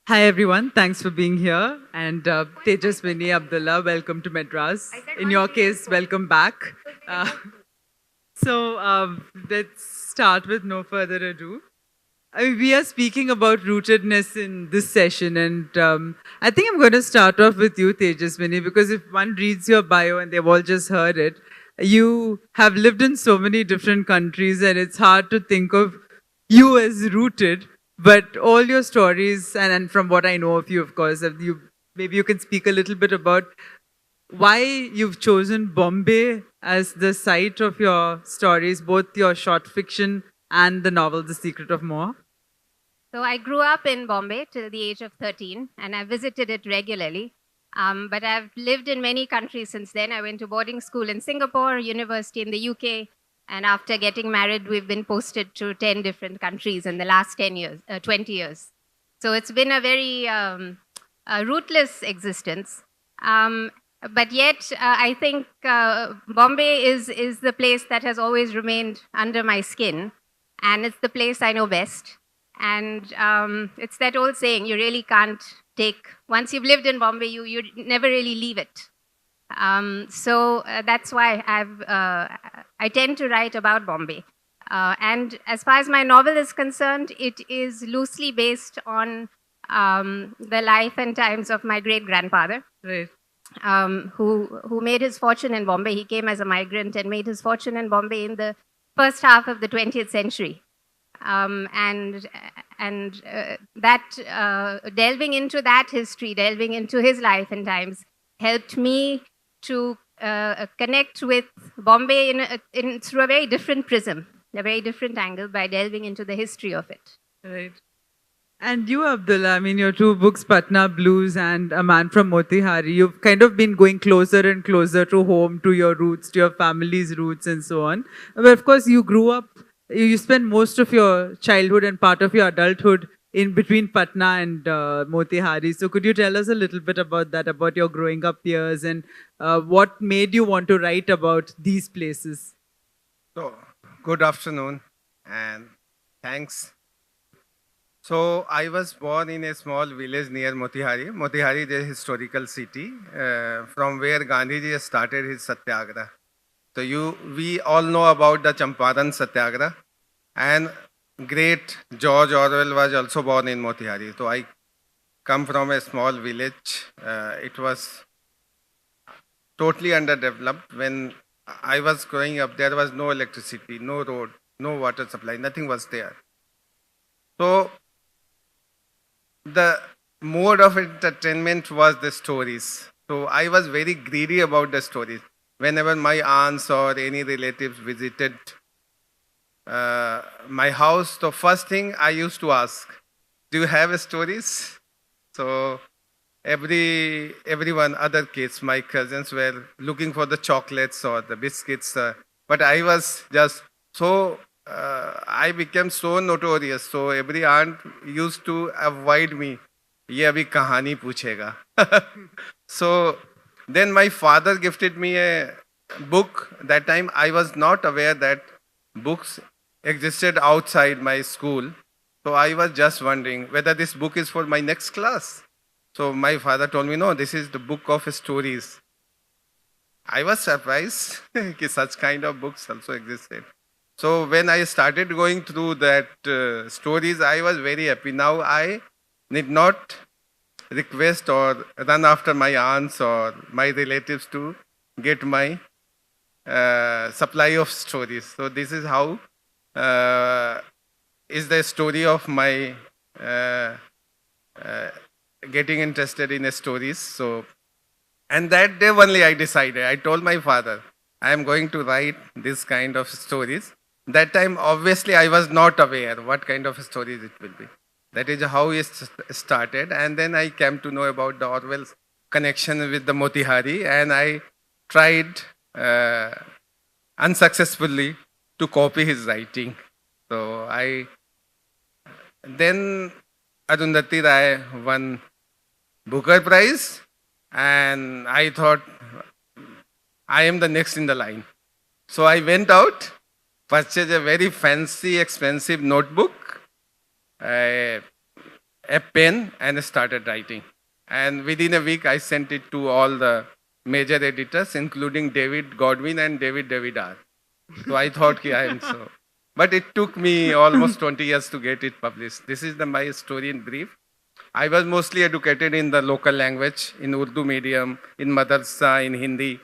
Hi everyone, thanks for being here. And Tejaswi Abdullah, welcome to Madras. In your case, welcome back. Uh, so let's start with no further ado. We are speaking about rootedness in this session, and I think I'm going to start off with you, Tejaswini, because if one reads your bio and they've all just heard it, you have lived in so many different countries, and it's hard to think of you as rooted. But all your stories, and from what I know of you, of course, maybe you can speak a little bit about why you've chosen Bombay as the site of your stories, both your short fiction and the novel The Secret of Moa. So I grew up in Bombay till the age of 13, and I visited it regularly. But I've lived in many countries since then. I went to boarding school in Singapore, university in the UK, and after getting married, we've been posted to 10 different countries in the last 10 years, 20 years. So it's been a very rootless existence. But yet, I think Bombay is the place that has always remained under my skin, and it's the place I know best. And it's that old saying, you really can't once you've lived in Bombay, you never really leave it. So that's why I tend to write about Bombay. And as far as my novel is concerned, it is loosely based on the life and times of my great-grandfather. Right. Who made his fortune in Bombay. He came as a migrant and made his fortune in Bombay in the first half of the 20th century. And delving into that history, delving into his life and times, helped me to connect with Bombay through a very different prism, a very different angle, by delving into the history of it. Right. And you, Abdullah, I mean, your two books, Patna Blues and A Man from Motihari, you've kind of been going closer and closer to home, to your roots, to your family's roots, and so on. But of course, you grew up, you spent most of your childhood and part of your adulthood in between Patna and Motihari. So could you tell us a little bit about that, about your growing up years, and what made you want to write about these places? So, good afternoon and thanks. So, I was born in a small village near Motihari. Motihari is a historical city from where Gandhiji started his Satyagraha. So, we all know about the Champaran Satyagraha, and great George Orwell was also born in Motihari. So, I come from a small village. It was totally underdeveloped. When I was growing up, there was no electricity, no road, no water supply, nothing was there. So the mode of entertainment was the stories. So I was very greedy about the stories. Whenever my aunts or any relatives visited my house, the first thing I used to ask, do you have stories? So everyone, other kids, my cousins were looking for the chocolates or the biscuits. But I was just so, I became so notorious. So every aunt used to avoid me. Ye abhi kahani puchega. So then my father gifted me a book. That time I was not aware that books existed outside my school. So I was just wondering whether this book is for my next class. So my father told me, no, this is the book of stories. I was surprised that such kind of books also existed. So when I started going through that stories, I was very happy. Now I need not request or run after my aunts or my relatives to get my supply of stories. So this is how is the story of my getting interested in stories. So, and that day only I decided, I told my father, I am going to write this kind of stories. That time, obviously, I was not aware what kind of stories it will be. That is how it started. And then I came to know about the Orwell's connection with the Motihari, and I tried unsuccessfully to copy his writing. So then Arundhati Rai won Booker Prize, and I thought I am the next in the line. So I went out, purchased a very fancy, expensive notebook, a pen and started writing. And within a week, I sent it to all the major editors, including David Godwin and David R. So I thought I am so. But it took me almost 20 years to get it published. This is my story in brief. I was mostly educated in the local language, in Urdu medium, in madrasa, in Hindi.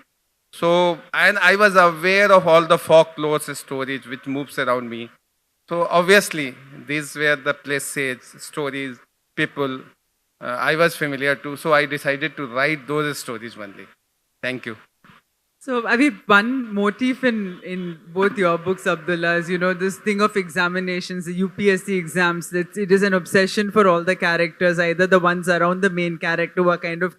So, and I was aware of all the folklore stories which moves around me. So obviously, these were the places, stories, people I was familiar to. So I decided to write those stories only. Thank you. So, I mean, one motif in both your books, Abdullah, is, this thing of examinations, the UPSC exams, that it is an obsession for all the characters, either the ones around the main character who are kind of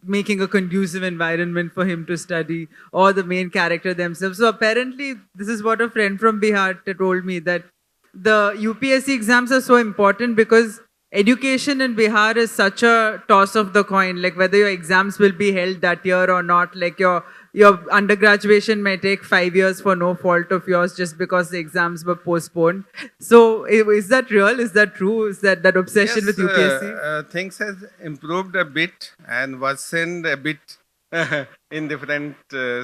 making a conducive environment for him to study, or the main character themselves. So, apparently, this is what a friend from Bihar told me, that the UPSC exams are so important because education in Bihar is such a toss of the coin, like whether your exams will be held that year or not, like your undergraduation may take 5 years for no fault of yours just because the exams were postponed. So is that real? Is that true? Is that obsession with UPSC? Things has improved a bit and worsened a bit in different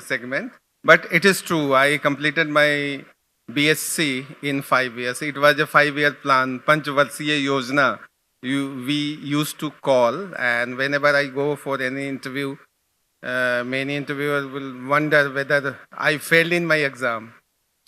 segment. But it is true. I completed my BSc in 5 years. It was a 5-year plan, Panchvarshiya Yojana. We used to call, and whenever I go for any interview, many interviewers will wonder whether I failed in my exam.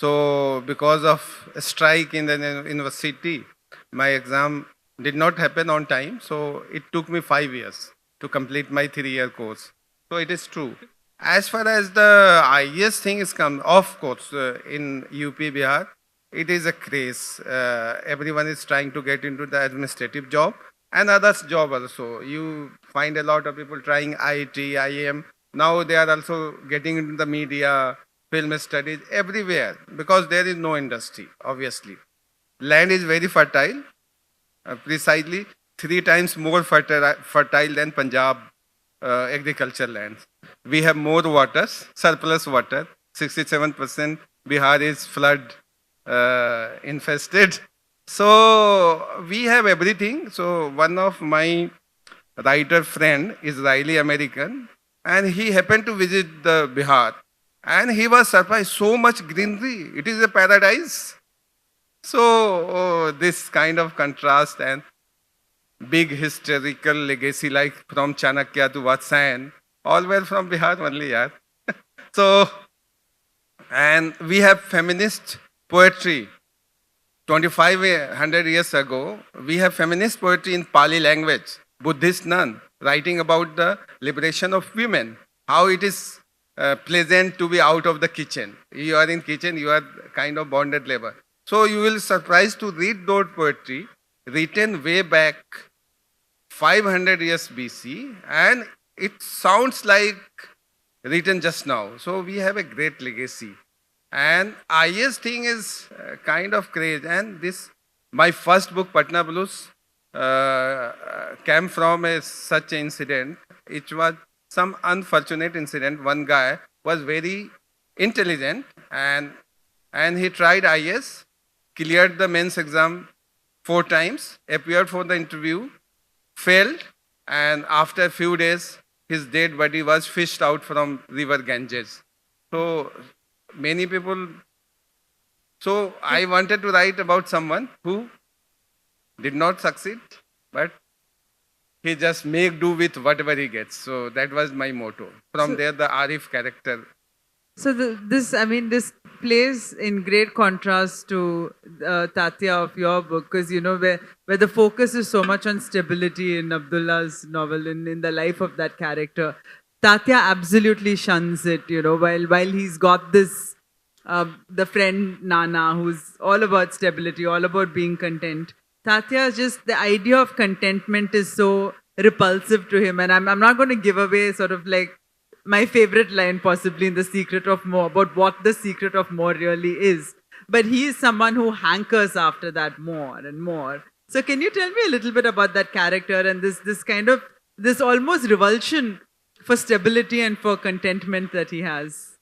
So because of a strike in the university, my exam did not happen on time. So it took me 5 years to complete my 3-year course. So it is true. As far as the IAS thing is come, of course, in UP, Bihar, it is a craze. Everyone is trying to get into the administrative job and others job also. You find a lot of people trying IT, IAM. Now they are also getting into the media, film studies, everywhere, because there is no industry, obviously. Land is very fertile, precisely 3 times more fertile than Punjab agriculture lands. We have more waters, surplus water, 67%. Bihar is flood infested. So we have everything. So one of my writer friend, Israeli American, and he happened to visit the Bihar. And he was surprised, so much greenery. It is a paradise. So this kind of contrast and big historical legacy like from Chanakya to Vatsayan, all were from Bihar only, yeah. So, and we have feminist poetry. 2,500 years ago, we have feminist poetry in Pali language, Buddhist nun, writing about the liberation of women, how it is pleasant to be out of the kitchen. You are in kitchen, you are kind of bonded labor. So you will surprised to read those poetry written way back 500 years BC, and it sounds like written just now. So we have a great legacy. And IS thing is kind of crazy. And this, my first book, Patna Blues, came from such an incident. It was some unfortunate incident. One guy was very intelligent and he tried IS, cleared the men's exam 4 times, appeared for the interview, failed, and after a few days, his dead body was fished out from river Ganges. So many people. So I wanted to write about someone who did not succeed, but he just make do with whatever he gets. So that was my motto. From there, the Arif character. So this plays in great contrast to Tatya of your book, because where the focus is so much on stability in Abdullah's novel, in the life of that character. Tatya absolutely shuns it, while he's got this, the friend Nana, who's all about stability, all about being content. Tatya, just the idea of contentment is so repulsive to him. And I'm not going to give away sort of like my favorite line possibly in The Secret of More, about what the secret of more really is. But he is someone who hankers after that more and more. So can you tell me a little bit about that character and this almost revulsion for stability and for contentment that he has?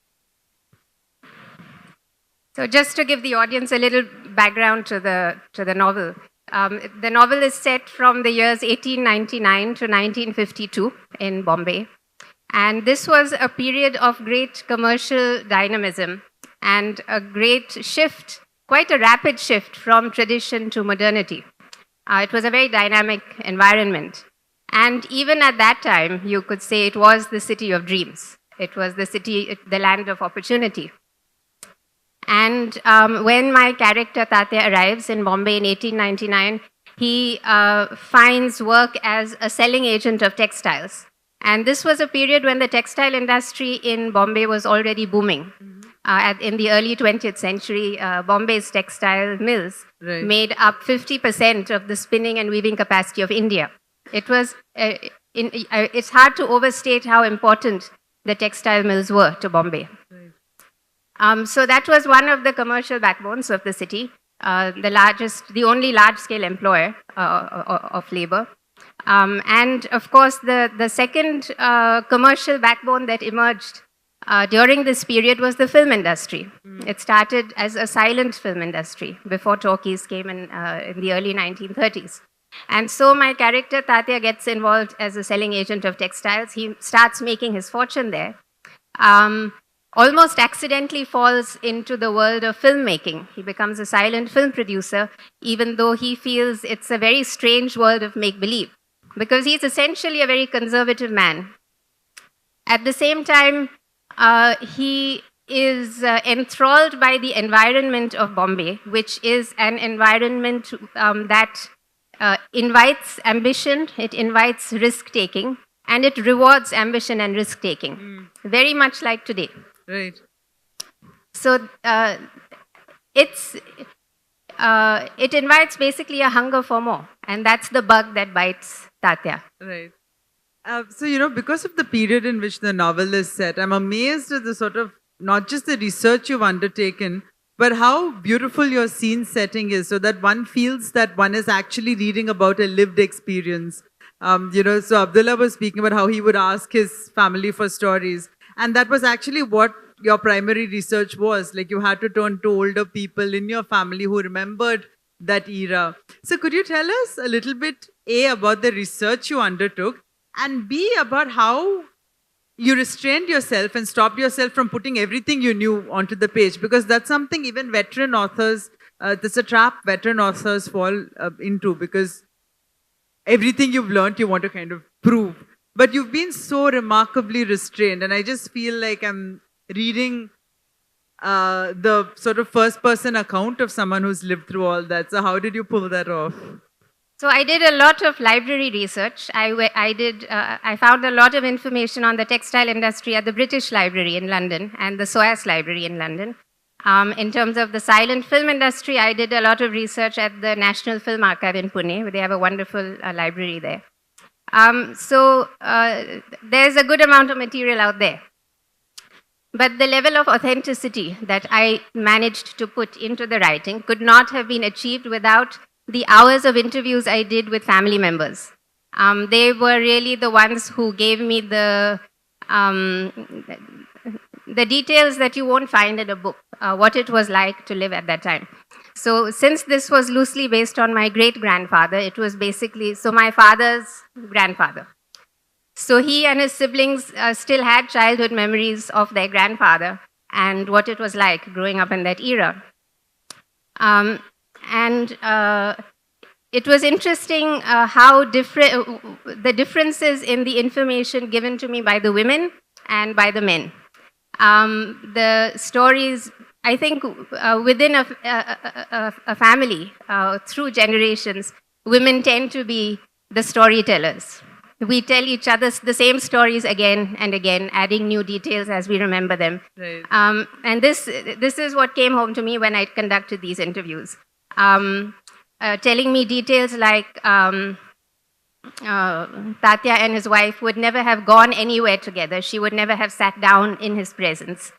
So just to give the audience a little background to the novel, The novel is set from the years 1899 to 1952 in Bombay. And this was a period of great commercial dynamism and a great shift, quite a rapid shift from tradition to modernity. It was a very dynamic environment. And even at that time, you could say it was the city of dreams. It was the land of opportunity. And when my character Tatya arrives in Bombay in 1899, he finds work as a selling agent of textiles. And this was a period when the textile industry in Bombay was already booming. In the early 20th century, Bombay's textile mills made up 50% of the spinning and weaving capacity of India. It was, it's hard to overstate how important the textile mills were to Bombay. So that was one of the commercial backbones of the city, the only large-scale employer of labor. And of course, the second commercial backbone that emerged during this period was the film industry. It started as a silent film industry before talkies came in the early 1930s. And so my character Tatya gets involved as a selling agent of textiles. He starts making his fortune there. Almost accidentally falls into the world of filmmaking. He becomes a silent film producer, even though he feels it's a very strange world of make-believe, because he's essentially a very conservative man. At the same time, he is enthralled by the environment of Bombay, which is an environment that invites ambition, it invites risk-taking, and it rewards ambition and risk-taking, very much like today. Right. So it invites basically a hunger for more, and that's the bug that bites Tatya. Right. So, because of the period in which the novel is set, I'm amazed at the sort of, not just the research you've undertaken, but how beautiful your scene setting is, so that one feels that one is actually reading about a lived experience. So Abdullah was speaking about how he would ask his family for stories. And that was actually what your primary research was. Like, you had to turn to older people in your family who remembered that era. So could you tell us a little bit, A, about the research you undertook, and B, about how you restrained yourself and stopped yourself from putting everything you knew onto the page? Because that's something even veteran authors, that's a trap veteran authors fall into, because everything you've learned, you want to kind of prove. But you've been so remarkably restrained, and I just feel like I'm reading the sort of first-person account of someone who's lived through all that. So how did you pull that off? So I did a lot of library research. I found a lot of information on the textile industry at the British Library in London and the SOAS Library in London. In terms of the silent film industry, I did a lot of research at the National Film Archive in Pune, where they have a wonderful library there. So there's a good amount of material out there. But the level of authenticity that I managed to put into the writing could not have been achieved without the hours of interviews I did with family members. They were really the ones who gave me the details that you won't find in a book, what it was like to live at that time. So since this was loosely based on my great-grandfather, it was basically, so my father's grandfather. So he and his siblings still had childhood memories of their grandfather and what it was like growing up in that era. It was interesting how the differences in the information given to me by the women and by the men. The stories, I think, within a family, through generations, women tend to be the storytellers. We tell each other the same stories again and again, adding new details as we remember them. Right. And this is what came home to me when I conducted these interviews. Telling me details like Tatya and his wife would never have gone anywhere together. She would never have sat down in his presence.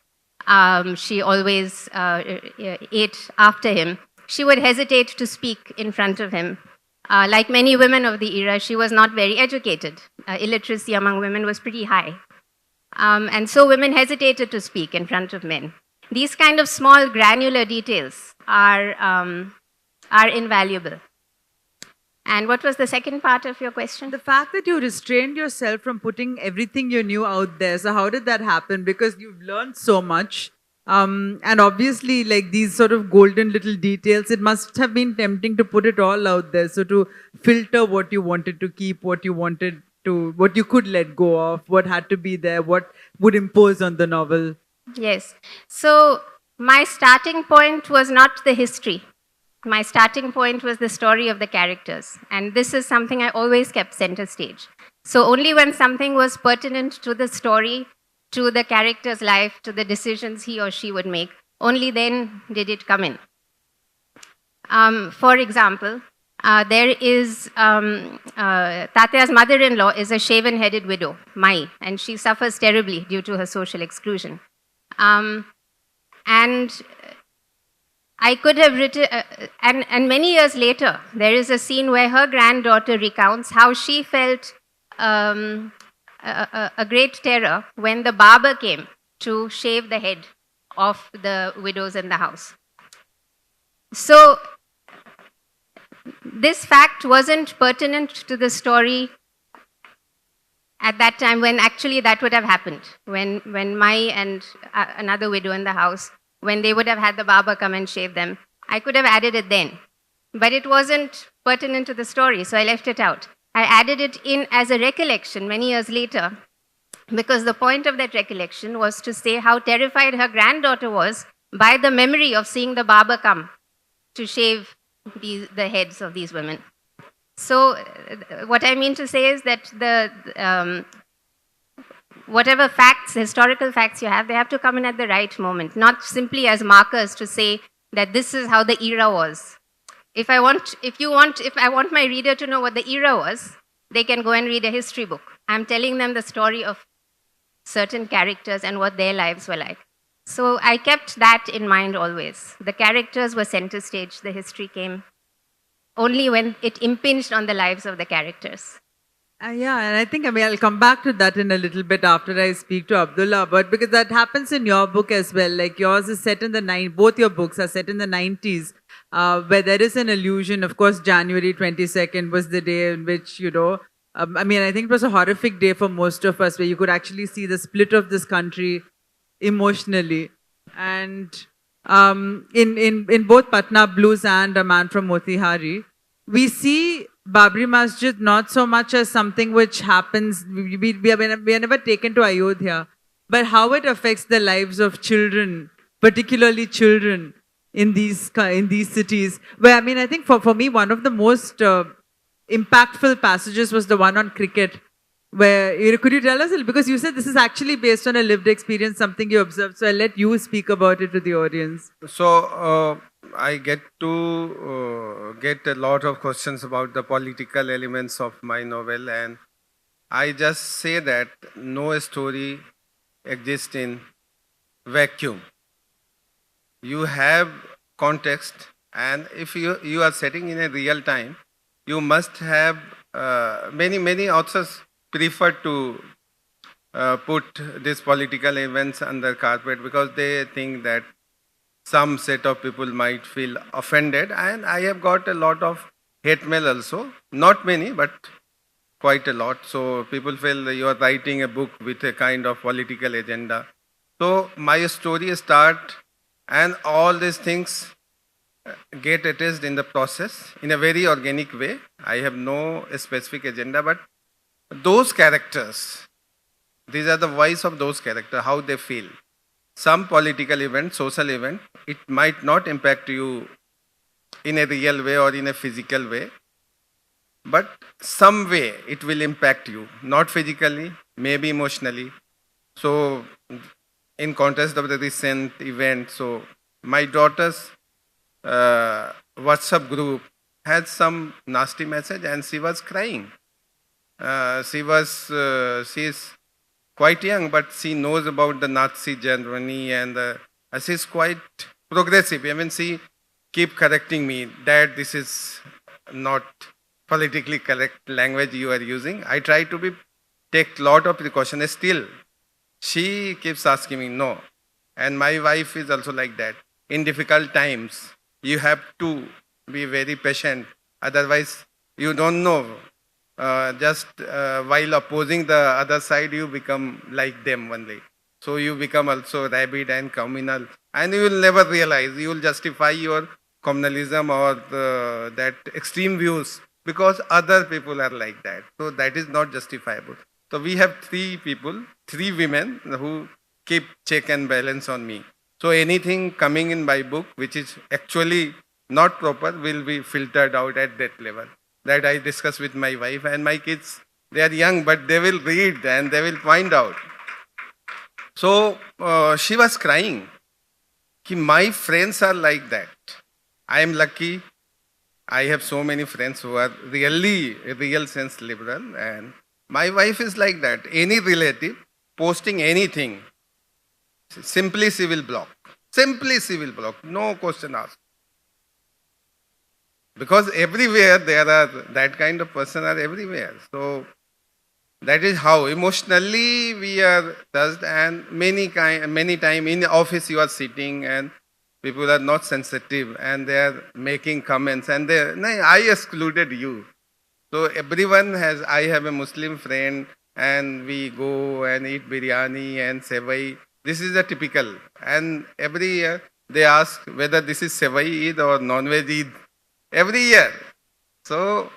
She always ate after him. She would hesitate to speak in front of him. Like many women of the era, she was not very educated. Illiteracy among women was pretty high. And so women hesitated to speak in front of men. These kind of small granular details are invaluable. And what was the second part of your question? The fact that you restrained yourself from putting everything you knew out there. So how did that happen? Because you've learned so much. And obviously, like these sort of golden little details, it must have been tempting to put it all out there. So to filter what you wanted to keep, what you could let go of, what had to be there, what would impose on the novel. Yes. So my starting point was not the history. My starting point was the story of the characters. And this is something I always kept center stage. So only when something was pertinent to the story, to the character's life, to the decisions he or she would make, only then did it come in. For example, there is Tatya's mother-in-law is a shaven-headed widow, Mai, and she suffers terribly due to her social exclusion. And I could have written, and many years later, there is a scene where her granddaughter recounts how she felt a great terror when the barber came to shave the head of the widows in the house. So this fact wasn't pertinent to the story at that time when actually that would have happened. When Mai and another widow in the house, when they would have had the barber come and shave them, I could have added it then. But it wasn't pertinent to the story, so I left it out. I added it in as a recollection many years later, because the point of that recollection was to say how terrified her granddaughter was by the memory of seeing the barber come to shave the heads of these women. So what I mean to say is that whatever facts, historical facts you have, they have to come in at the right moment, not simply as markers to say that this is how the era was. If I want my reader to know what the era was, they can go and read a history book. I'm telling them the story of certain characters and what their lives were like. So I kept that in mind always. The characters were center stage, the history came only when it impinged on the lives of the characters. Yeah, and I think, I'll come back to that in a little bit after I speak to Abdullah, but because that happens in your book as well. Like yours is set in both your books are set in the 90s, where there is an allusion. Of course, January 22nd was the day in which, I think it was a horrific day for most of us, where you could actually see the split of this country emotionally. And in both Patna Blues and A Man from Motihari, we see Babri Masjid not so much as something which happens, we are never taken to Ayodhya, but how it affects the lives of children, particularly children in these cities. Where, I think for me, one of the most impactful passages was the one on cricket, where, could you tell us, because you said this is actually based on a lived experience, something you observed, so I'll let you speak about it to the audience. So, I get to get a lot of questions about the political elements of my novel, and I just say that no story exists in vacuum. You have context, and if you are setting in a real time, you must have many authors prefer to put these political events under carpet because they think that some set of people might feel offended, and I have got a lot of hate mail also. Not many, but quite a lot. So people feel you are writing a book with a kind of political agenda. So my story start, and all these things get attached in the process in a very organic way. I have no specific agenda, but those characters, these are the voice of those characters, how they feel. Some political event, social event, it might not impact you in a real way or in a physical way, but some way it will impact you, not physically, maybe emotionally. So in context of the recent event, so my daughter's WhatsApp group had some nasty message and she was crying. She is quite young, but she knows about the Nazi Germany, and she's quite progressive. She keep correcting me, Dad, this is not politically correct language you are using. I try to take lot of precautions. Still, she keeps asking me, no. And my wife is also like that. In difficult times, you have to be very patient. Otherwise, You don't know. Just while opposing the other side, you become like them only. So you become also rabid and communal, and you will never realize. You will justify your communalism or that extreme views because other people are like that. So that is not justifiable. So we have three people, three women who keep check and balance on me. So anything coming in my book which is actually not proper will be filtered out at that level. That I discuss with my wife and my kids. They are young, but they will read and they will find out. So she was crying. My friends are like that. I am lucky. I have so many friends who are really, real sense liberal, and my wife is like that. Any relative posting anything, simply she will block. Simply she will block. No question asked. Because everywhere there are that kind of person are everywhere. So that is how emotionally we are touched, and many time in the office you are sitting and people are not sensitive and they are making comments and they, no, I excluded you. So everyone has, I have a Muslim friend and we go and eat biryani and sevai. This is a typical, and every year they ask whether this is sevai Eid or non-veg Eid. Every year. So,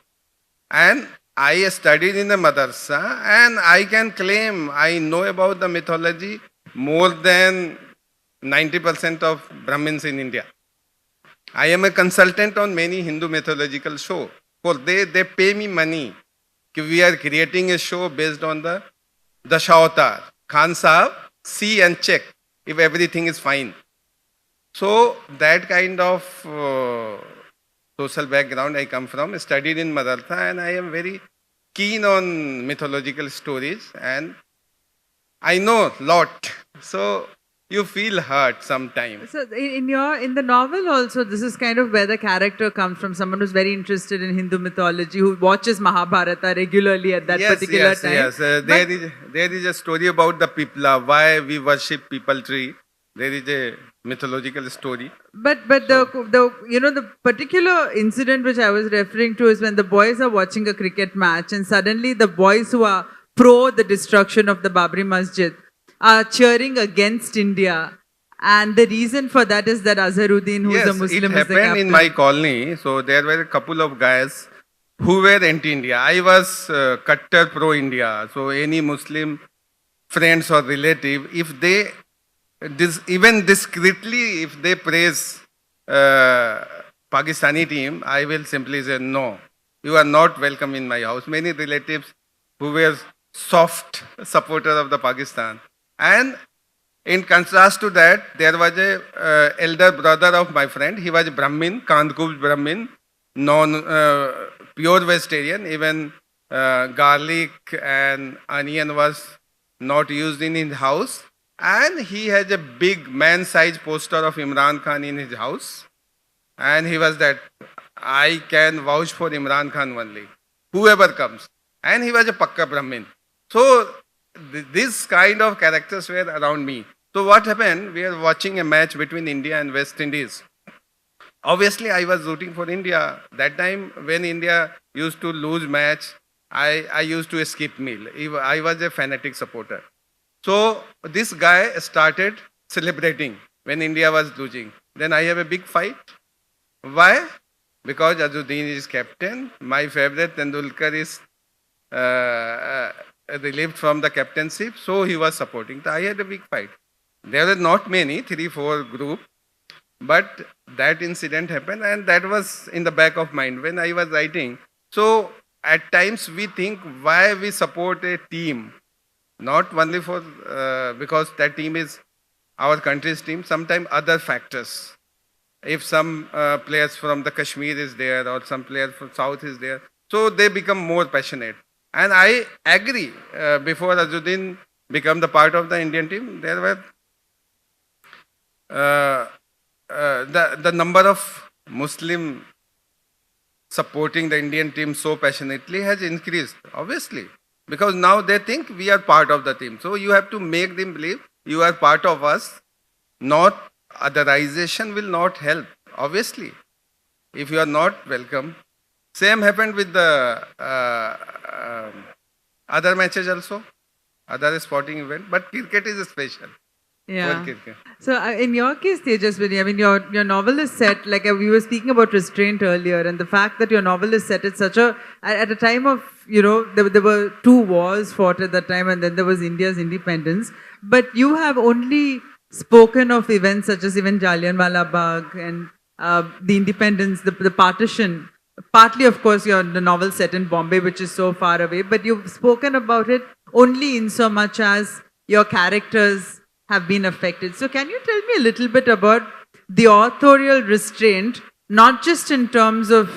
and I studied in the madrasa and I can claim I know about the mythology more than 90% of Brahmins in India. I am a consultant on many Hindu mythological show. For they pay me money. We are creating a show based on the Dashavatar. Khan Sahab, see and check if everything is fine. So that kind of social background I come from, studied in Maratha, and I am very keen on mythological stories and I know lot. So you feel hurt sometimes. So in the novel also, this is kind of where the character comes from. Someone who's very interested in Hindu mythology, who watches Mahabharata regularly at that particular time. Yes. There is a story about the Pipla, why we worship people tree. There is a mythological story. But the particular incident which I was referring to is when the boys are watching a cricket match and suddenly the boys who are pro the destruction of the Babri Masjid are cheering against India. And the reason for that is that Azharuddin, who is a Muslim, it is the happened captain. in my colony. So there were a couple of guys who were anti-India. I was Kattar pro-India. So any Muslim friends or relative, if they even discreetly, if they praise Pakistani team, I will simply say, no, you are not welcome in my house. Many relatives who were soft supporters of the Pakistan. And in contrast to that, there was a elder brother of my friend. He was a Brahmin, Kandkub Brahmin, pure vegetarian. Even garlic and onion was not used in his house. And he has a big man-sized poster of Imran Khan in his house. And he was that, I can vouch for Imran Khan only, whoever comes. And he was a Pakka Brahmin. So this kind of characters were around me. So what happened? We are watching a match between India and West Indies. Obviously, I was rooting for India. That time when India used to lose match, I used to skip meal. I was a fanatic supporter. So this guy started celebrating when India was losing. Then I have a big fight. Why? Because Azharuddin is captain. My favorite Tendulkar is relieved from the captainship. So he was supporting. So I had a big fight. There were not many, 3-4 group. But that incident happened and that was in the back of mind when I was writing. So at times we think why we support a team. Not only for, because that team is our country's team, sometimes other factors. If some players from the Kashmir is there or some players from South is there, so they become more passionate. And I agree, before Azharuddin became the part of the Indian team, there were the number of Muslim supporting the Indian team so passionately has increased, obviously. Because now they think we are part of the team. So you have to make them believe you are part of us. Not otherization will not help, obviously. If you are not welcome, Same happened with the other matches also, other sporting event, but cricket is special. Yeah. World cricket. So in your case, Tejaswini, I mean, your novel is set, like we were speaking about restraint earlier, and the fact that your novel is set at such at a time of, there were two wars fought at that time, and then there was India's independence. But you have only spoken of events such as even Jallianwala Bagh and the independence, the partition. Partly, of course, the novel set in Bombay, which is so far away, but you've spoken about it only in so much as your characters have been affected. So can you tell me a little bit about the authorial restraint, not just in terms of,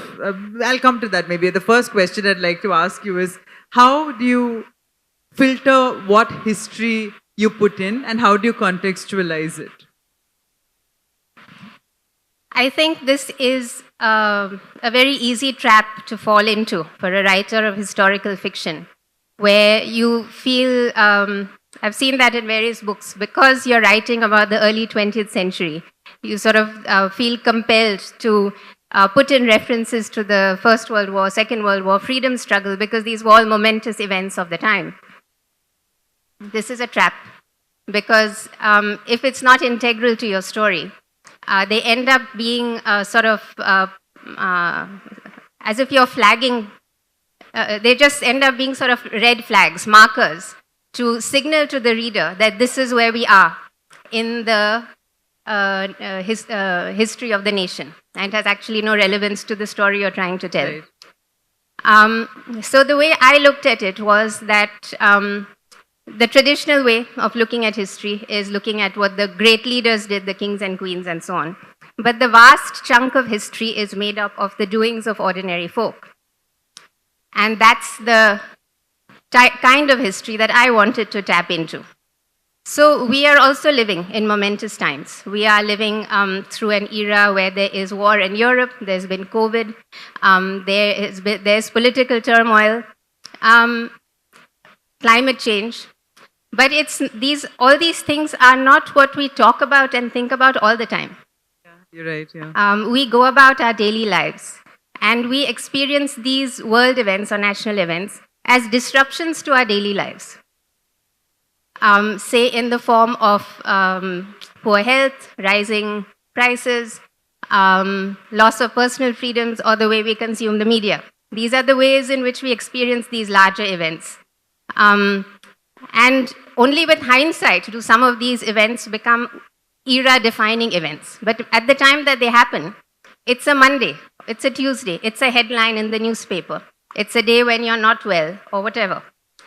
I'll come to that maybe. The first question I'd like to ask you is, how do you filter what history you put in and how do you contextualize it? I think this is a very easy trap to fall into for a writer of historical fiction, where you feel, I've seen that in various books, because you're writing about the early 20th century, you sort of feel compelled to put in references to the First World War, Second World War, freedom struggle, because these were all momentous events of the time. This is a trap, because if it's not integral to your story, they end up being sort of as if you're flagging, they just end up being sort of red flags, markers, to signal to the reader that this is where we are in the history of the nation, and it has actually no relevance to the story you're trying to tell. Right. So the way I looked at it was that the traditional way of looking at history is looking at what the great leaders did, the kings and queens and so on. But the vast chunk of history is made up of the doings of ordinary folk. And that's the kind of history that I wanted to tap into. So we are also living in momentous times. We are living through an era where there is war in Europe, there's been COVID, there's political turmoil, climate change. But all these things are not what we talk about and think about all the time. Yeah, you're right, yeah. We go about our daily lives, and we experience these world events or national events as disruptions to our daily lives. Say in the form of poor health, rising prices, loss of personal freedoms, or the way we consume the media. These are the ways in which we experience these larger events. And only with hindsight do some of these events become era-defining events. But at the time that they happen, it's a Monday, it's a Tuesday, it's a headline in the newspaper, it's a day when you're not well, or whatever.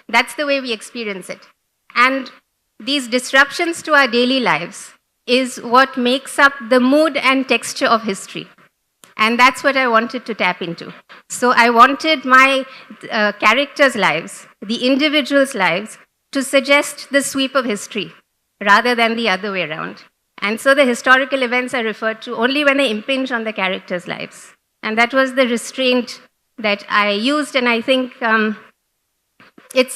That's the way we experience it. And these disruptions to our daily lives is what makes up the mood and texture of history. And that's what I wanted to tap into. So I wanted my characters' lives, the individuals' lives, to suggest the sweep of history rather than the other way around. And so the historical events are referred to only when they impinge on the characters' lives. And that was the restraint that I used, and I think it's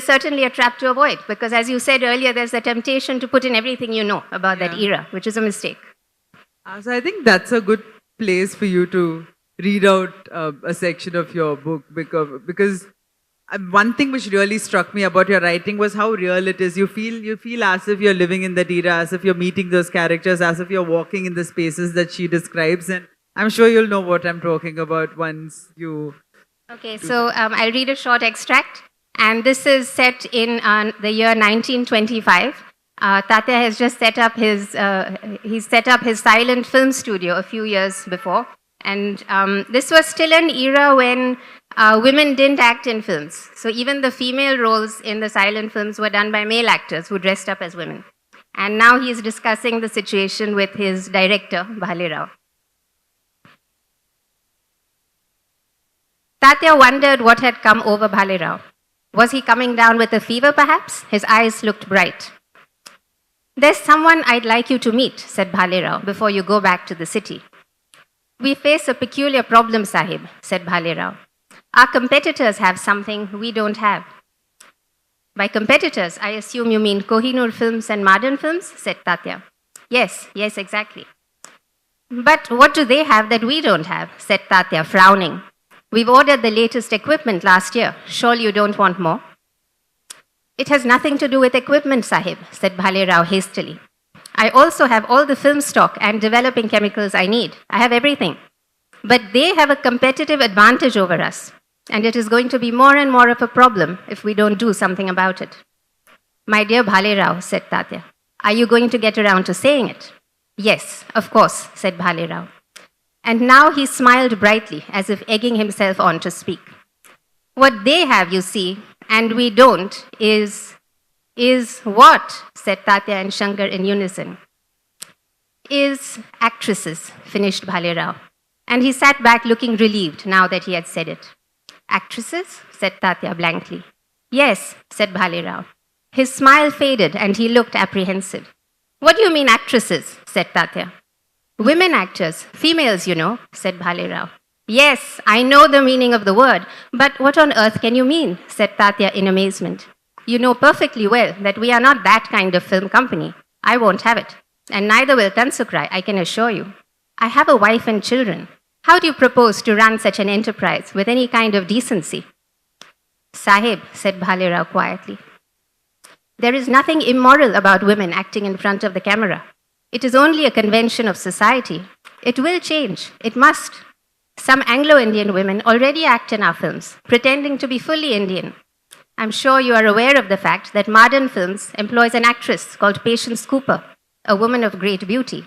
certainly a trap to avoid, because as you said earlier, there's a temptation to put in everything you know about that era, which is a mistake. So I think that's a good place for you to read out a section of your book, because one thing which really struck me about your writing was how real it is. You feel as if you're living in that era, as if you're meeting those characters, as if you're walking in the spaces that she describes, and I'm sure you'll know what I'm talking about once you... Okay, so I'll read a short extract, and this is set in the year 1925. Tatya has just set up his silent film studio a few years before, and this was still an era when women didn't act in films. So even the female roles in the silent films were done by male actors who dressed up as women. And now he is discussing the situation with his director, Bhale Rao. Tatya wondered what had come over Bhale Rao. Was he coming down with a fever, perhaps? His eyes looked bright. "There's someone I'd like you to meet," said Bhale Rao, "before you go back to the city." "We face a peculiar problem, Sahib," said Bhale Rao. "Our competitors have something we don't have." "By competitors, I assume you mean Kohinoor Films and Modern Films," said Tatya. Yes, exactly." "But what do they have that we don't have?" said Tatya, frowning. We've ordered the latest equipment last year. Surely you don't want more? It has nothing to do with equipment, Sahib, said Bhale Rao hastily. I also have all the film stock and developing chemicals I need. I have everything. But they have a competitive advantage over us, and it is going to be more and more of a problem if we don't do something about it. My dear Bhale Rao, said Tatya, are you going to get around to saying it? Yes, of course, said Bhale Rao. And now he smiled brightly, as if egging himself on to speak. What they have, you see, and we don't, is what? Said Tatya and Shankar in unison. Is actresses, finished Bhale Rao. And he sat back looking relieved now that he had said it. Actresses? Said Tatya blankly. Yes, said Bhale Rao. His smile faded and he looked apprehensive. What do you mean actresses? Said Tatya. Women actors, females, you know, said Bhale Rao. Yes, I know the meaning of the word, but what on earth can you mean? Said Tatya in amazement. You know perfectly well that we are not that kind of film company. I won't have it. And neither will Tansukrai, I can assure you. I have a wife and children. How do you propose to run such an enterprise with any kind of decency? Sahib, said Bhale Rao quietly, there is nothing immoral about women acting in front of the camera. It is only a convention of society. It will change. It must. Some Anglo-Indian women already act in our films, pretending to be fully Indian. I'm sure you are aware of the fact that modern films employs an actress called Patience Cooper, a woman of great beauty.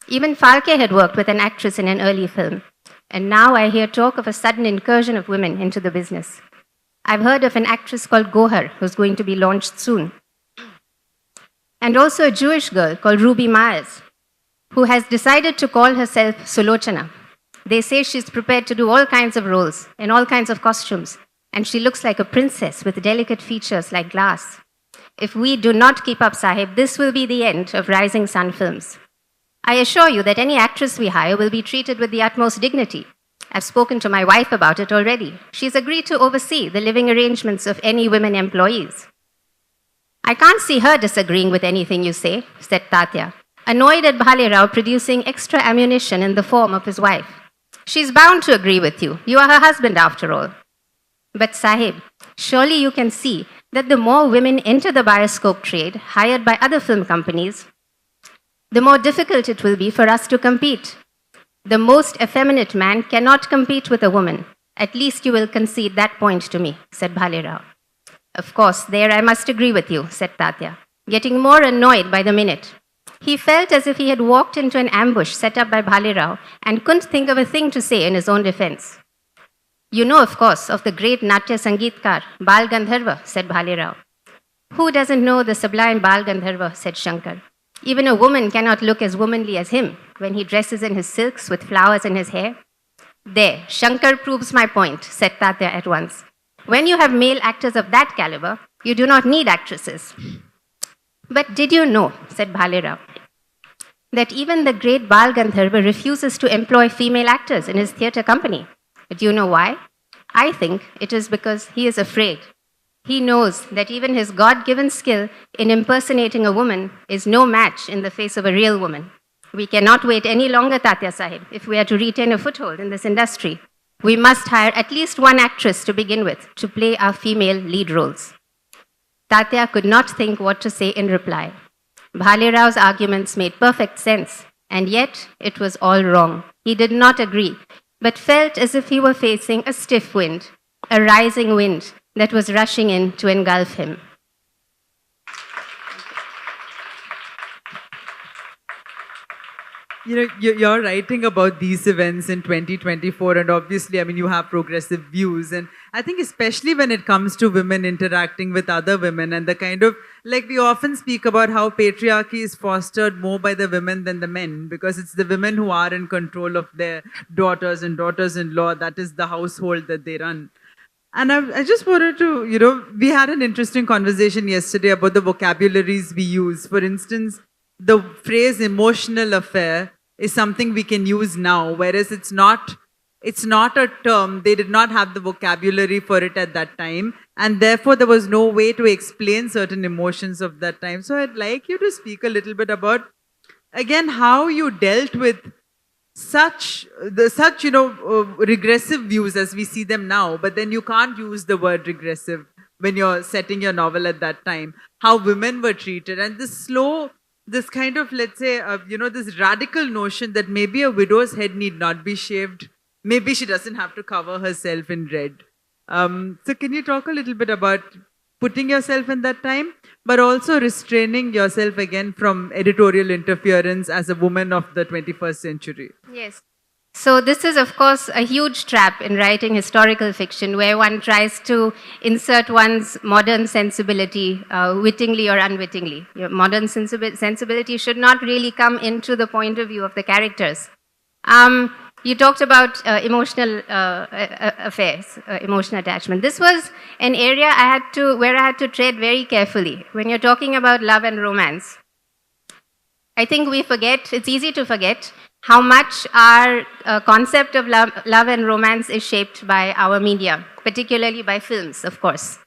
Even Falke had worked with an actress in an early film. And now I hear talk of a sudden incursion of women into the business. I've heard of an actress called Gohar, who's going to be launched soon. And also a Jewish girl called Ruby Myers, who has decided to call herself Sulochana. They say she's prepared to do all kinds of roles in all kinds of costumes, and she looks like a princess with delicate features like glass. If we do not keep up, Sahib, this will be the end of Rising Sun Films. I assure you that any actress we hire will be treated with the utmost dignity. I've spoken to my wife about it already. She's agreed to oversee the living arrangements of any women employees. I can't see her disagreeing with anything you say, said Tatya, annoyed at Bhale Rao producing extra ammunition in the form of his wife. She's bound to agree with you. You are her husband after all. But Sahib, surely you can see that the more women enter the bioscope trade, hired by other film companies, the more difficult it will be for us to compete. The most effeminate man cannot compete with a woman. At least you will concede that point to me, said Bhale Rao. Of course, there I must agree with you, said Tatya, getting more annoyed by the minute. He felt as if he had walked into an ambush set up by Bhale Rao and couldn't think of a thing to say in his own defense. You know, of course, of the great Natya Sangeetkar, Bal Gandharva, said Bhale Rao. Who doesn't know the sublime Bal Gandharva, said Shankar. Even a woman cannot look as womanly as him when he dresses in his silks with flowers in his hair. There, Shankar proves my point, said Tatya at once. When you have male actors of that caliber, you do not need actresses. But did you know, said Bhale Rao, that even the great Bal Gandharva refuses to employ female actors in his theatre company? Do you know why? I think it is because he is afraid. He knows that even his God-given skill in impersonating a woman is no match in the face of a real woman. We cannot wait any longer, Tatya Sahib, if we are to retain a foothold in this industry. We must hire at least one actress to begin with to play our female lead roles. Tatya could not think what to say in reply. Bhale Rao's arguments made perfect sense, and yet it was all wrong. He did not agree, but felt as if he were facing a stiff wind, a rising wind that was rushing in to engulf him. You know, you're writing about these events in 2024, and obviously, I mean, you have progressive views. And I think especially when it comes to women interacting with other women and the kind of, like we often speak about how patriarchy is fostered more by the women than the men, because it's the women who are in control of their daughters and daughters-in-law. That is the household that they run. And I just wanted to, you know, we had an interesting conversation yesterday about the vocabularies we use. For instance, the phrase emotional affair is something we can use now, whereas it's not a term. They did not have the vocabulary for it at that time, and therefore there was no way to explain certain emotions of that time. So I'd like you to speak a little bit about, again, how you dealt with such regressive views as we see them now, but then you can't use the word regressive when you're setting your novel at that time. How women were treated, and this kind of, let's say, this radical notion that maybe a widow's head need not be shaved, maybe she doesn't have to cover herself in red. So can you talk a little bit about putting yourself in that time, but also restraining yourself again from editorial interference as a woman of the 21st century? Yes. So this is, of course, a huge trap in writing historical fiction, where one tries to insert one's modern sensibility, wittingly or unwittingly. Your modern sensibility should not really come into the point of view of the characters. You talked about emotional affairs, emotional attachment. This was an area where I had to tread very carefully. When you're talking about love and romance, I think we forget, it's easy to forget, how much our concept of love and romance is shaped by our media, particularly by films, of course.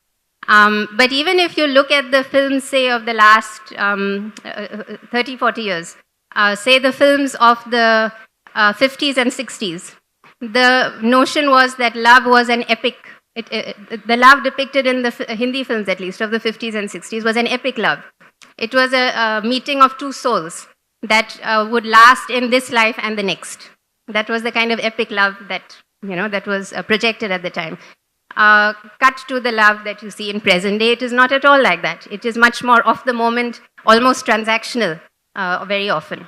But even if you look at the films, say, of the last 30, 40 years, say the films of the 50s and 60s, the notion was that love was an epic. The love depicted in the Hindi films, at least, of the 50s and 60s was an epic love. It was a meeting of two souls that would last in this life and the next. That was the kind of epic love that, that was projected at the time. Cut to the love that you see in present day, it is not at all like that. It is much more of the moment, almost transactional, very often.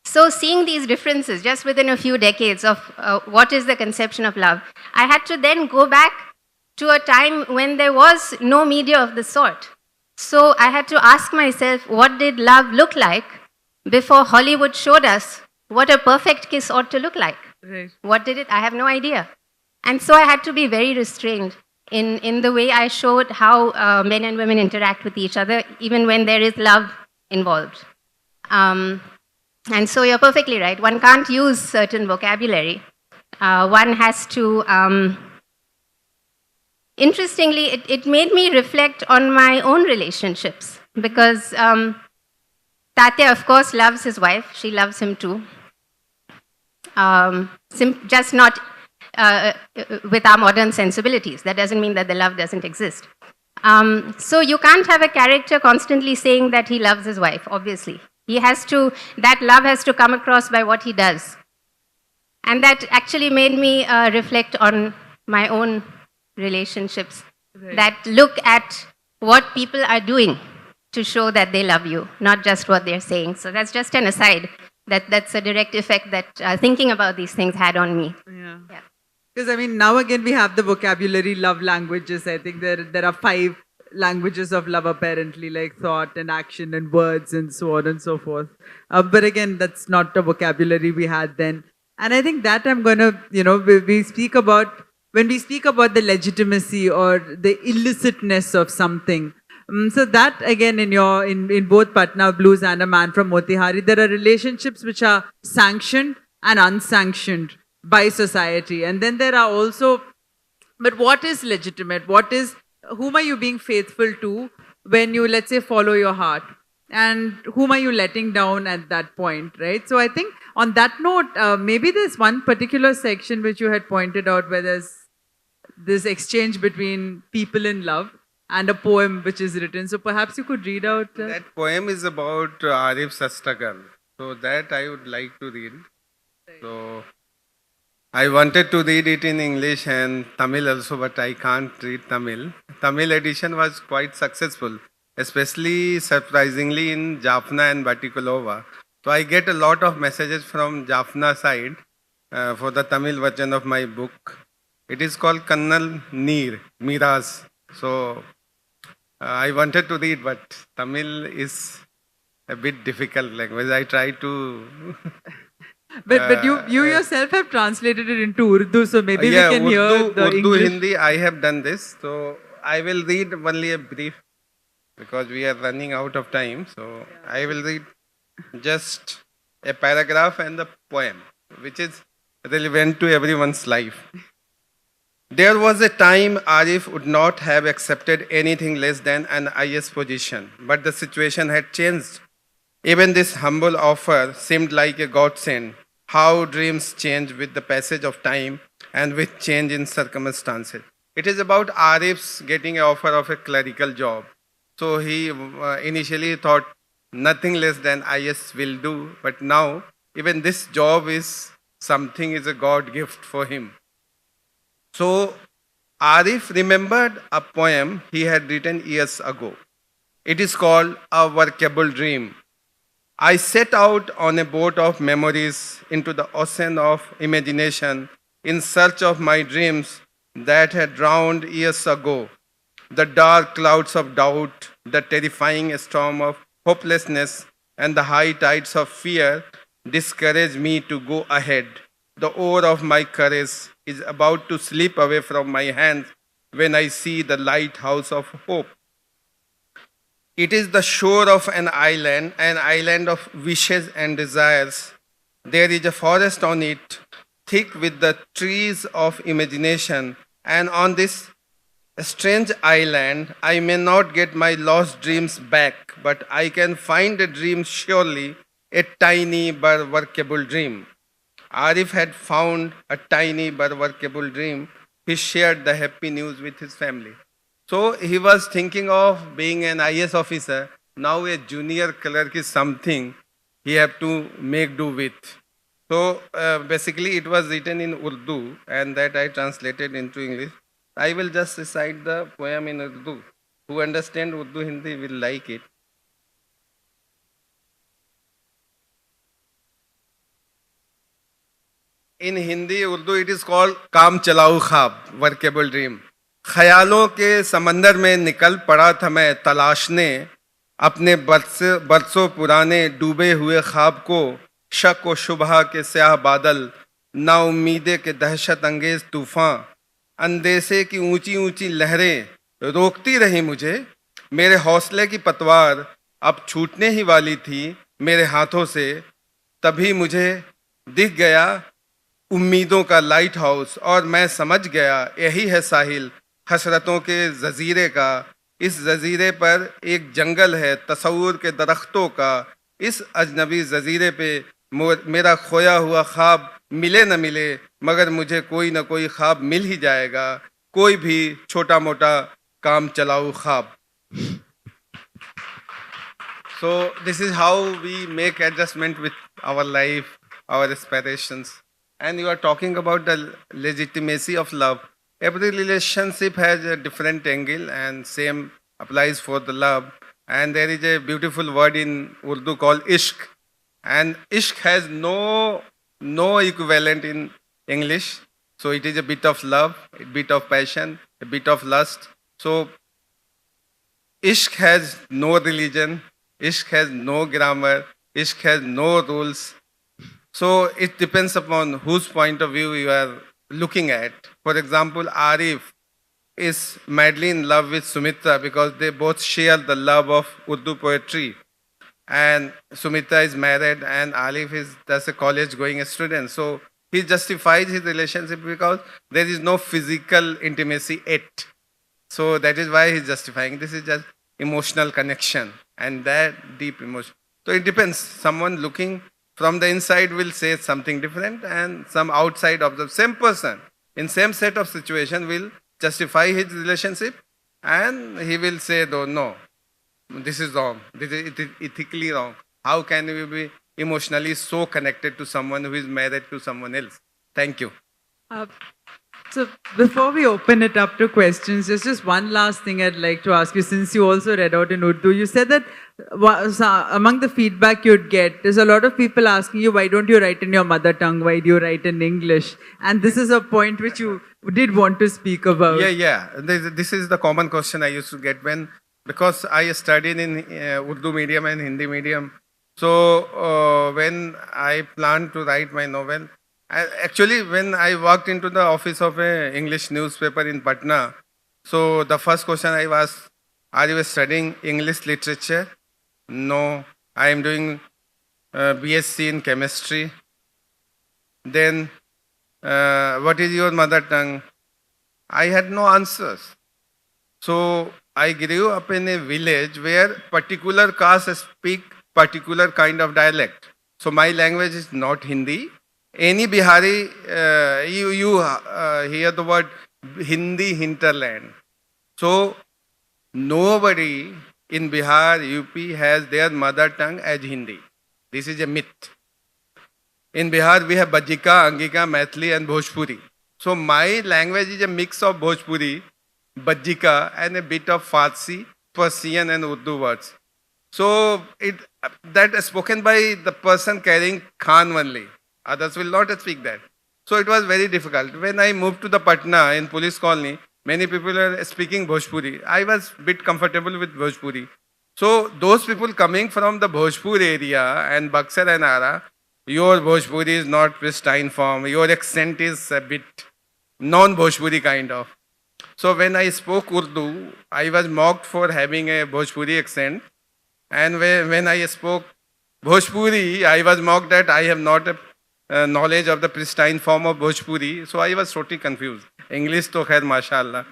So seeing these differences just within a few decades of what is the conception of love, I had to then go back to a time when there was no media of the sort. So I had to ask myself, what did love look like before Hollywood showed us what a perfect kiss ought to look like? Right. What did it? I have no idea. And so I had to be very restrained in the way I showed how men and women interact with each other, even when there is love involved. And so you're perfectly right. One can't use certain vocabulary. One has to... Interestingly, it made me reflect on my own relationships, because Tatya, of course, loves his wife. She loves him too. Just not with our modern sensibilities. That doesn't mean that the love doesn't exist. So you can't have a character constantly saying that he loves his wife, obviously. That love has to come across by what he does. And that actually made me reflect on my own relationships, right, that look at what people are doing to show that they love you, not just what they're saying. So that's just an aside. That's a direct effect that thinking about these things had on me. Yeah. Because I mean, now again we have the vocabulary, love languages. I think there are 5 languages of love apparently, like thought and action and words and so on and so forth. But again, that's not the vocabulary we had then. And I think that I'm going to, when we speak about the legitimacy or the illicitness of something, so that again in both Patna Blues and A Man from Motihari, there are relationships which are sanctioned and unsanctioned by society. And then there are also, but what is legitimate? Whom are you being faithful to when you, let's say, follow your heart? And whom are you letting down at that point, right? So I think on that note, maybe there's one particular section which you had pointed out where there's this exchange between people in love and a poem which is written. So perhaps you could read out. That poem is about Arif's struggle. So that I would like to read. Right. So I wanted to read it in English and Tamil also, but I can't read Tamil. Tamil edition was quite successful, especially surprisingly in Jaffna and Batikulova. So I get a lot of messages from Jaffna side for the Tamil version of my book. It is called Kannal Neer, Miraz. So I wanted to read, but Tamil is a bit difficult language. I try to... But you yourself have translated it into Urdu, so maybe we can hear the Urdu, English. Hindi, I have done this. So I will read only a brief because we are running out of time. So I will read just a paragraph and the poem, which is relevant to everyone's life. There was a time Arif would not have accepted anything less than an IS position, but the situation had changed. Even this humble offer seemed like a godsend. how dreams change with the passage of time and with change in circumstances. It is about Arif's getting an offer of a clerical job. So he initially thought nothing less than IS will do, but now even this job is something is a God gift for him. So Arif remembered a poem he had written years ago. It is called A Workable Dream. I set out on a boat of memories into the ocean of imagination in search of my dreams that had drowned years ago. The dark clouds of doubt, the terrifying storm of hopelessness, and the high tides of fear discourage me to go ahead. The oar of my courage is about to slip away from my hands when I see the lighthouse of hope. It is the shore of an island of wishes and desires. There is a forest on it, thick with the trees of imagination, and on this strange island, I may not get my lost dreams back, but I can find a dream surely, a tiny but workable dream. Arif had found a tiny but workable dream. He shared the happy news with his family. So he was thinking of being an IS officer. Now a junior clerk is something he have to make do with. So basically it was written in Urdu and that I translated into English. I will just recite the poem in Urdu. Who understand Urdu Hindi will like it. In Hindi, Urdu, it is called काम चलाऊ ख्वाब, workable dream. ख्यालों के समंदर में निकल पड़ा था मैं तलाशने अपने बरसों पुराने डूबे हुए ख्वाब को. शक व शुबहा के स्याह बादल, नाउम्मीदे के दहशत अंगेज तूफान, अंदेशे की ऊंची ऊंची लहरें रोकती रही मुझे. मेरे हौसले की पतवार अब छूटने ही वाली थी मेरे हाथों से. तभी मुझे दिख गया उम्मीदों का लाइट हाउस और मैं समझ गया यही है साहिल हसरतों के जजीरे का. इस जजीरे पर एक जंगल है तसव्वुर के दरख्तों का. इस अजनबी जजीरे पे मेरा खोया हुआ ख्वाब मिले न मिले मगर मुझे कोई ना कोई ख्वाब मिल ही जाएगा. कोई भी छोटा मोटा काम चलाऊ ख्वाब. So this is how we make adjustment with our life, our aspirations. And you are talking about the legitimacy of love. Every relationship has a different angle and same applies for the love. And there is a beautiful word in Urdu called ishq. And ishq has no equivalent in English. So it is a bit of love, a bit of passion, a bit of lust. So ishq has no religion, ishq has no grammar, ishq has no rules. So it depends upon whose point of view you are looking at. For example, Arif is madly in love with Sumitra because they both share the love of Urdu poetry. And Sumitra is married and Arif is just a college going student. So he justifies his relationship because there is no physical intimacy yet. So that is why he's justifying. This is just emotional connection and that deep emotion. So it depends. Someone looking from the inside will say something different and some outside of the same person in same set of situation will justify his relationship and he will say, no, this is wrong. This is ethically wrong. How can we be emotionally so connected to someone who is married to someone else? Thank you. So before we open it up to questions, just one last thing I'd like to ask you. Since you also read out in Urdu, you said that among the feedback you'd get, there's a lot of people asking you, why don't you write in your mother tongue? Why do you write in English? And this is a point which you did want to speak about. Yeah. This is the common question I used to get because I studied in Urdu medium and Hindi medium. So when I planned to write my novel, actually, when I walked into the office of an English newspaper in Patna, so the first question I was, are you studying English literature? No, I am doing BSc in chemistry. Then, what is your mother tongue? I had no answers. So I grew up in a village where particular castes speak particular kind of dialect. So my language is not Hindi. any Bihari, you hear the word Hindi hinterland. So nobody in Bihar, UP has their mother tongue as Hindi. This is a myth. In Bihar, we have Bajika, Angika, Maithili and Bhojpuri. So my language is a mix of Bhojpuri, Bajika and a bit of Farsi, Persian and Urdu words. So that is spoken by the person carrying Khan only. Others will not speak that. So it was very difficult. When I moved to the Patna in police colony, many people are speaking Bhojpuri. I was a bit comfortable with Bhojpuri. So those people coming from the Bhojpur area and Buxar and Ara, your Bhojpuri is not pristine form. Your accent is a bit non-Bhojpuri kind of. So when I spoke Urdu, I was mocked for having a Bhojpuri accent. And when I spoke Bhojpuri, I was mocked that I have not a knowledge of the pristine form of Bhojpuri. So I was totally confused. English to khair, mashallah.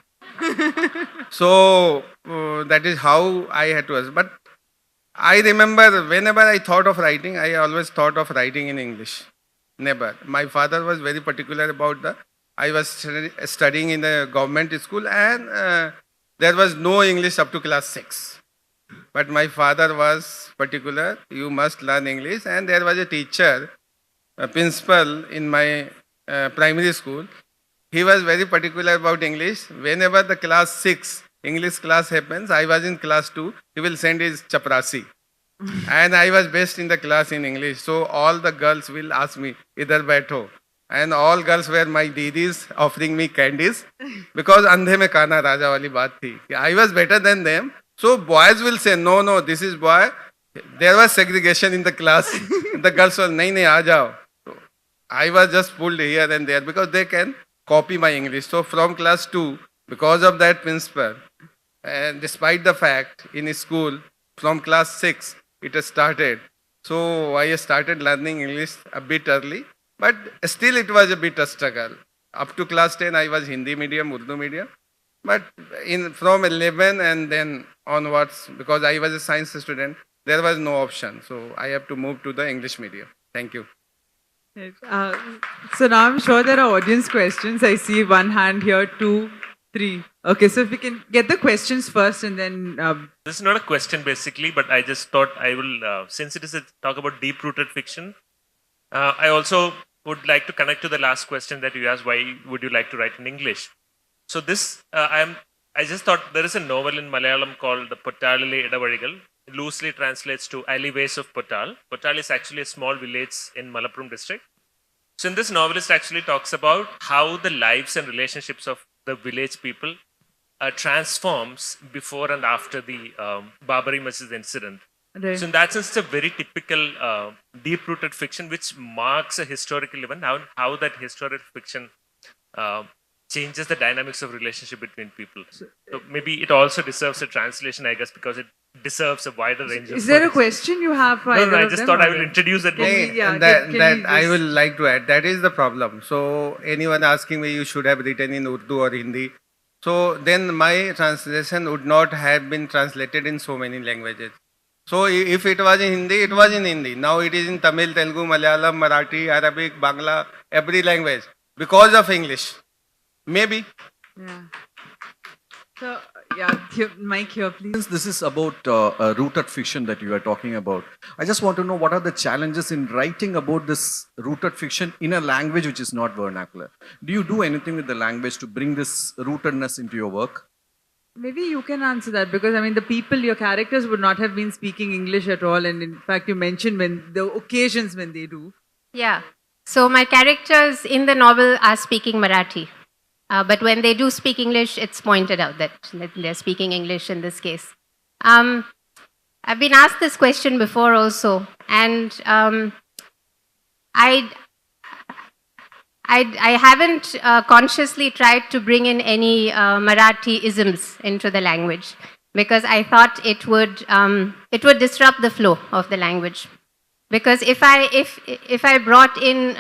So that is how I had to ask. But I remember whenever I thought of writing, I always thought of writing in English. Never. My father was very particular about the. I was studying in a government school and there was no English up to class 6. But my father was particular, you must learn English. And there was a teacher, a principal in my primary school. He was very particular about English. Whenever the class 6 English class happens, I was in class 2, he will send his chaprasi. And I was best in the class in English. So all the girls will ask me, idhar baitho. And all girls were my didis offering me candies. Because andhe mein kana raja wali baat thi. I was better than them. So boys will say, no, this is boy. There was segregation in the class. The girls were, nahi, aa jao. So I was just pulled here and there because they can copy my English. So from class 2, because of that principle, and despite the fact in school, from class 6, it has started. So I started learning English a bit early, but still it was a bit a struggle. Up to class 10, I was Hindi medium, Urdu medium. But from 11 and then onwards, because I was a science student, there was no option. So I have to move to the English medium. Thank you. So now I'm sure there are audience questions. I see one hand here, 2, 3. Okay, so if we can get the questions first and then... This is not a question basically, but I just thought I will, since it is a talk about deep-rooted fiction, I also would like to connect to the last question that you asked, why would you like to write in English? So this, I just thought there is a novel in Malayalam called The Pottalile Idavaligal. It loosely translates to Alleyways of Pottal. Pottal is actually a small village in Malappuram district. So in this novelist actually talks about how the lives and relationships of the village people transforms before and after the Babari Masjid incident. Right. So in that sense, it's a very typical deep-rooted fiction which marks a historical event, how that historical fiction changes the dynamics of relationship between people. So maybe it also deserves a translation, I guess, because it deserves a wider range of... Is there a question you have for No, I just thought I will introduce that. I will like to add, that is the problem. So anyone asking me, you should have written in Urdu or Hindi. So then my translation would not have been translated in so many languages. So if it was in Hindi, it was in Hindi. Now it is in Tamil, Telugu, Malayalam, Marathi, Arabic, Bangla, every language. Because of English. Maybe. Yeah. So, Mike here, please. Since this is about rooted fiction that you are talking about, I just want to know what are the challenges in writing about this rooted fiction in a language which is not vernacular. Do you do anything with the language to bring this rootedness into your work? Maybe you can answer that because, I mean, the people, your characters would not have been speaking English at all. And in fact, you mentioned when the occasions when they do. Yeah. So my characters in the novel are speaking Marathi. But when they do speak English, it's pointed out that they're speaking English in this case. I've been asked this question before also, and I haven't consciously tried to bring in any Marathi isms into the language because I thought it would disrupt the flow of the language. Because if I brought in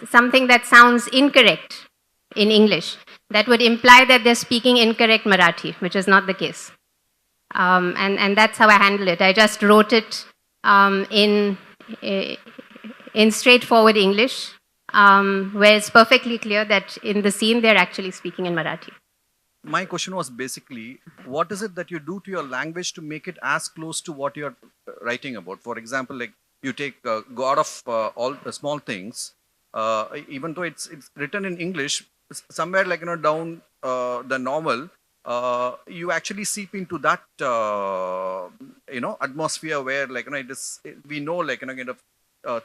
something that sounds incorrect in English, that would imply that they're speaking incorrect Marathi, which is not the case. And that's how I handle it. I just wrote it in straightforward English, where it's perfectly clear that in the scene they're actually speaking in Marathi. My question was basically, what is it that you do to your language to make it as close to what you're writing about? For example, like you take God of all the small things, even though it's written in English, somewhere like, down the novel, you actually seep into that, atmosphere where like, we know like, kind of,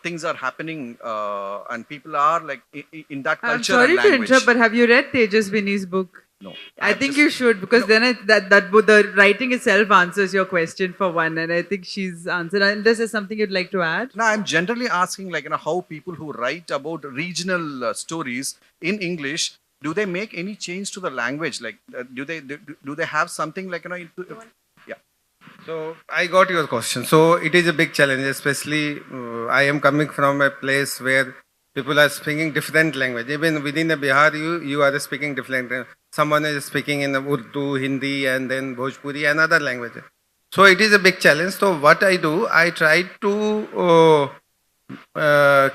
things are happening and people are like in that culture I'm sorry and to language. interrupt, but have you read Tejaswini's book? No. I think you should, because then the writing itself answers your question for one, and I think she's answered. Unless there's something you'd like to add? No, I'm generally asking like, how people who write about regional stories in English, do they make any change to the language? Like, do they have something like, yeah. So I got your question. So it is a big challenge, especially I am coming from a place where people are speaking different language. Even within the Bihar, you are speaking different. Someone is speaking in Urdu, Hindi, and then Bhojpuri, and other languages. So it is a big challenge. So what I do, I try to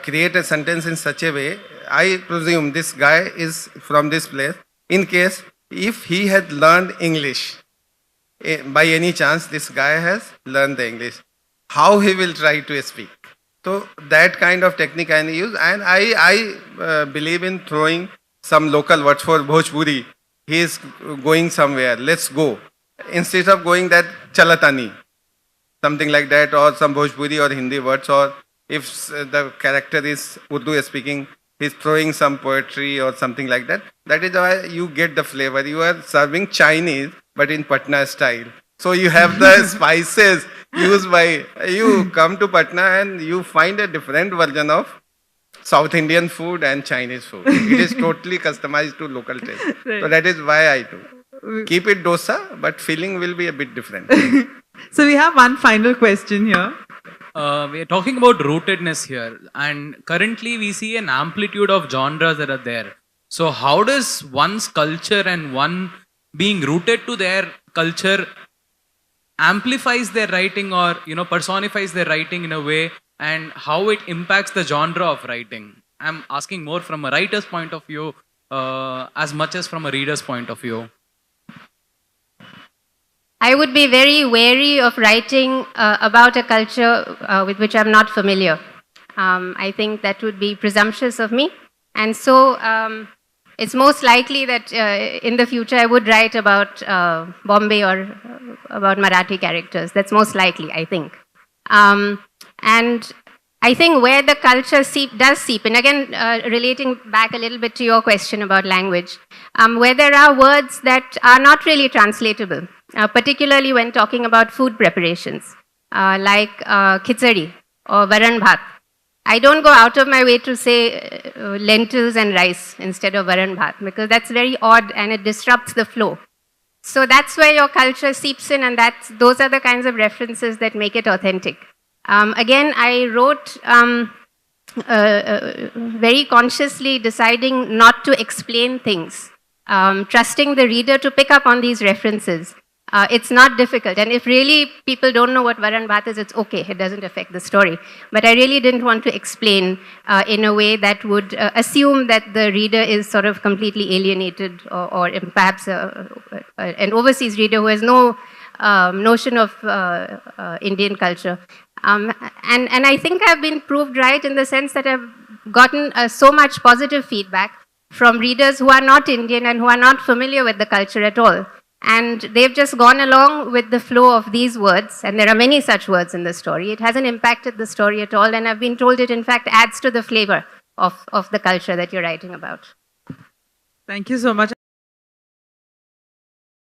create a sentence in such a way. I presume this guy is from this place. In case if he had learned English, by any chance this guy has learned the English, how he will try to speak. So that kind of technique I use, and I believe in throwing some local words. For Bhojpuri, he is going somewhere, let's go. Instead of going that chalatani, something like that, or some Bhojpuri or Hindi words, or if the character is Urdu speaking, he's throwing some poetry or something like that. That is why you get the flavor. You are serving Chinese, but in Patna style. So you have the spices used by, you come to Patna and you find a different version of South Indian food and Chinese food. It is totally customized to local taste. Right. So that is why I do. Keep it dosa, but feeling will be a bit different. So we have one final question here. We are talking about rootedness here, and currently we see an amplitude of genres that are there. So how does one's culture and one being rooted to their culture amplifies their writing, or personifies their writing in a way, and how it impacts the genre of writing? I'm asking more from a writer's point of view as much as from a reader's point of view. I would be very wary of writing about a culture with which I'm not familiar. I think that would be presumptuous of me. And so it's most likely that in the future I would write about Bombay or about Marathi characters. That's most likely, I think. And I think where the culture does seep in, again, relating back a little bit to your question about language, where there are words that are not really translatable, particularly when talking about food preparations, like khichdi or varan bhat. I don't go out of my way to say lentils and rice instead of varan bhat, because that's very odd and it disrupts the flow. So that's where your culture seeps in, and those are the kinds of references that make it authentic. Again, I wrote very consciously deciding not to explain things, trusting the reader to pick up on these references. It's not difficult, and if really people don't know what varan bhat is, it's okay, it doesn't affect the story. But I really didn't want to explain in a way that would assume that the reader is sort of completely alienated, or perhaps an overseas reader who has no notion of Indian culture. And I think I've been proved right in the sense that I've gotten so much positive feedback from readers who are not Indian and who are not familiar with the culture at all. And they've just gone along with the flow of these words, and there are many such words in the story. It hasn't impacted the story at all, and I've been told it in fact adds to the flavor of the culture that you're writing about. Thank you so much.